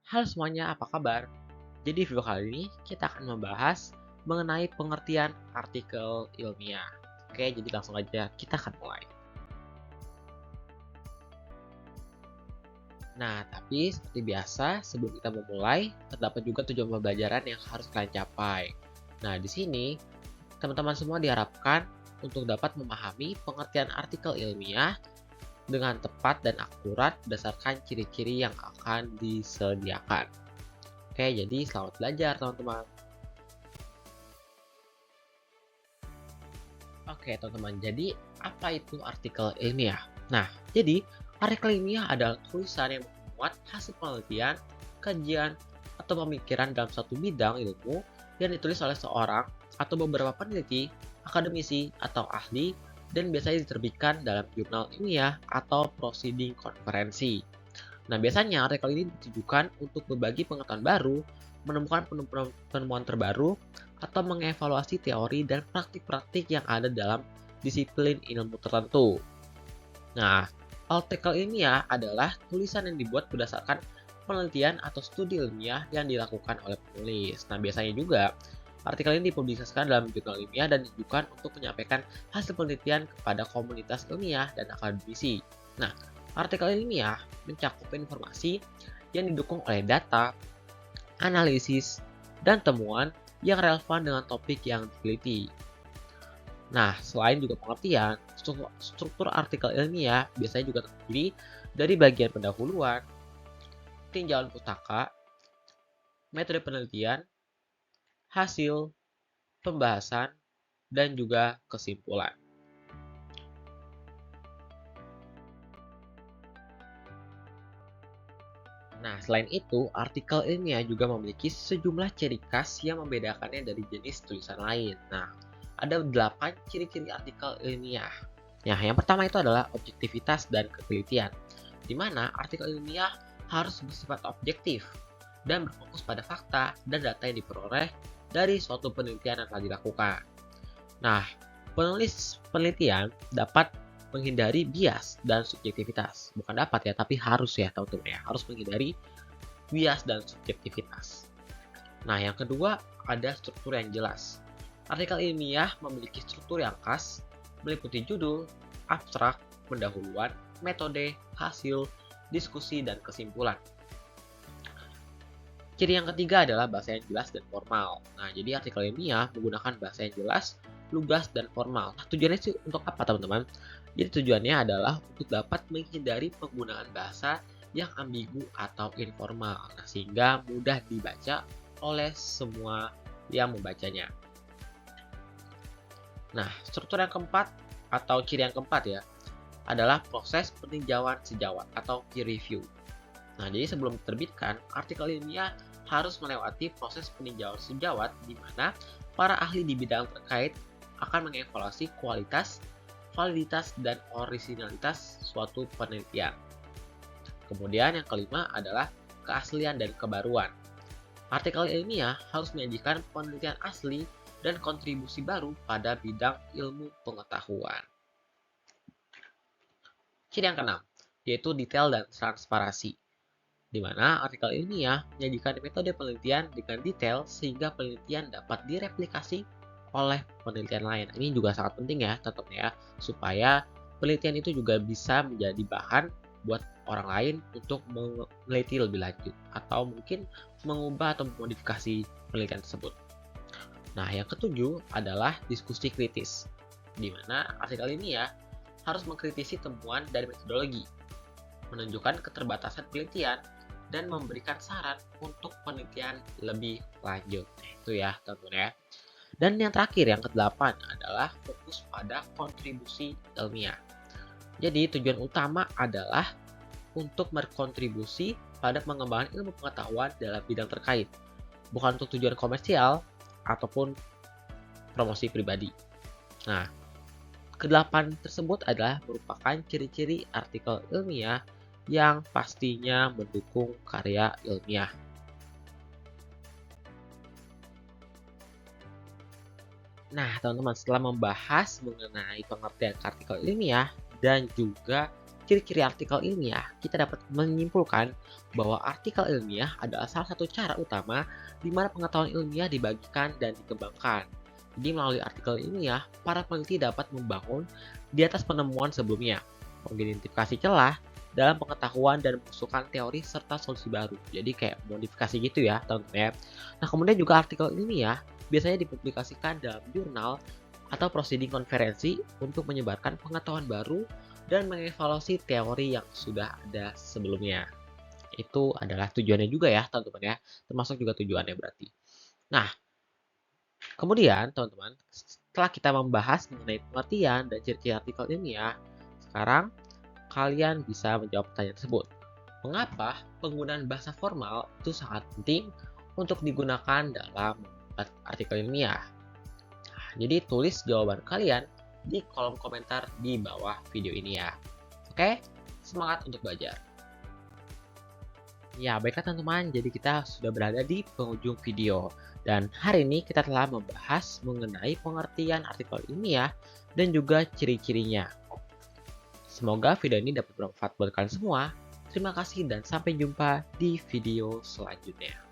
Halo semuanya, apa kabar? Jadi video kali ini kita akan membahas mengenai pengertian artikel ilmiah. Oke, jadi langsung aja kita akan mulai. Nah, tapi seperti biasa, sebelum kita memulai, terdapat juga tujuan pembelajaran yang harus kalian capai. Nah, di sini teman-teman semua diharapkan untuk dapat memahami pengertian artikel ilmiah dengan tepat dan akurat berdasarkan ciri-ciri yang akan disediakan. Oke, jadi selamat belajar teman-teman. Oke, teman-teman. Jadi, apa itu artikel ilmiah? Nah, jadi artikel ilmiah adalah tulisan yang memuat hasil penelitian, kajian, atau pemikiran dalam satu bidang ilmu yang ditulis oleh seorang atau beberapa peneliti, akademisi, atau ahli, dan biasanya diterbitkan dalam jurnal ilmiah atau proceeding konferensi. Nah, biasanya artikel ini ditujukan untuk berbagi pengetahuan baru, menemukan penemuan terbaru, atau mengevaluasi teori dan praktik-praktik yang ada dalam disiplin ilmu tertentu. Nah, artikel ilmiah adalah tulisan yang dibuat berdasarkan penelitian atau studi ilmiah yang dilakukan oleh penulis. Nah, biasanya juga artikel ini dipublikasikan dalam jurnal ilmiah dan ditujukan untuk menyampaikan hasil penelitian kepada komunitas ilmiah dan akademisi. Nah, artikel ilmiah mencakup informasi yang didukung oleh data, analisis, dan temuan yang relevan dengan topik yang diteliti. Nah, selain juga pengertian, struktur artikel ilmiah biasanya juga terdiri dari bagian pendahuluan, tinjauan pustaka, metode penelitian, hasil, pembahasan, dan juga kesimpulan. Nah, selain itu, artikel ilmiah juga memiliki sejumlah ciri khas yang membedakannya dari jenis tulisan lain. Nah, ada 8 ciri-ciri artikel ilmiah. Nah, yang pertama itu adalah objektivitas dan ketelitian, di mana artikel ilmiah harus bersifat objektif dan berfokus pada fakta dan data yang diperoleh dari suatu penelitian yang telah dilakukan. Nah, penulis penelitian dapat menghindari bias dan subjektivitas. Bukan dapat ya, tapi harus ya teman-teman ya. Harus menghindari bias dan subjektivitas. Nah, yang kedua ada struktur yang jelas. Artikel ilmiah memiliki struktur yang khas, meliputi judul, abstrak, pendahuluan, metode, hasil, diskusi, dan kesimpulan. Ciri yang ketiga adalah bahasa yang jelas dan formal. Nah, jadi artikel ilmiah menggunakan bahasa yang jelas, lugas, dan formal. Nah, tujuannya sih untuk apa, teman-teman? Jadi tujuannya adalah untuk dapat menghindari penggunaan bahasa yang ambigu atau informal, nah, sehingga mudah dibaca oleh semua yang membacanya. Nah, struktur yang keempat atau ciri yang keempat ya, adalah proses peninjauan sejawat atau peer review. Nah, jadi sebelum diterbitkan, artikel ilmiah harus melewati proses peninjauan sejawat di mana para ahli di bidang terkait akan mengevaluasi kualitas, validitas, dan orisinalitas suatu penelitian. Kemudian yang kelima adalah keaslian dan kebaruan. Artikel ilmiah harus menyajikan penelitian asli dan kontribusi baru pada bidang ilmu pengetahuan. Ciri yang keenam, yaitu detail dan transparansi, di mana artikel ilmiah menyajikan metode penelitian dengan detail sehingga penelitian dapat direplikasi oleh penelitian lain. Ini juga sangat penting ya, tentunya ya, supaya penelitian itu juga bisa menjadi bahan buat orang lain untuk meneliti lebih lanjut atau mungkin mengubah atau memodifikasi penelitian tersebut. Nah, yang ketujuh adalah diskusi kritis, di mana artikel ilmiah harus mengkritisi temuan dari metodologi, menunjukkan keterbatasan penelitian, dan memberikan saran untuk penelitian lebih lanjut. Itu ya tentunya. Dan yang terakhir, yang kedelapan adalah fokus pada kontribusi ilmiah. Jadi tujuan utama adalah untuk berkontribusi pada pengembangan ilmu pengetahuan dalam bidang terkait, bukan untuk tujuan komersial ataupun promosi pribadi. Nah, kedelapan tersebut adalah merupakan ciri-ciri artikel ilmiah yang pastinya mendukung karya ilmiah. Nah, teman-teman, setelah membahas mengenai pengertian artikel ilmiah dan juga ciri-ciri artikel ilmiah, kita dapat menyimpulkan bahwa artikel ilmiah adalah salah satu cara utama di mana pengetahuan ilmiah dibagikan dan dikembangkan. Jadi melalui artikel ilmiah, para peneliti dapat membangun di atas penemuan sebelumnya, mengidentifikasi celah dalam pengetahuan dan mengusulkan teori serta solusi baru. Jadi kayak modifikasi gitu ya, teman-teman ya. Nah, kemudian juga artikel ilmiah biasanya dipublikasikan dalam jurnal atau proceeding konferensi untuk menyebarkan pengetahuan baru dan mengevaluasi teori yang sudah ada sebelumnya. Itu adalah tujuannya juga ya, teman-teman ya. Termasuk juga tujuannya berarti. Nah, kemudian teman-teman, setelah kita membahas mengenai pengertian dan ciri-ciri artikel ilmiah, sekarang kalian bisa menjawab pertanyaan tersebut. Mengapa penggunaan bahasa formal itu sangat penting untuk digunakan dalam membuat artikel ilmiah? Nah, jadi tulis jawaban kalian di kolom komentar di bawah video ini ya. Oke, semangat untuk belajar. Ya, baiklah teman-teman, jadi kita sudah berada di penghujung video. Dan hari ini kita telah membahas mengenai pengertian artikel ilmiah dan juga ciri-cirinya. Semoga video ini dapat bermanfaat buat kalian semua. Terima kasih dan sampai jumpa di video selanjutnya.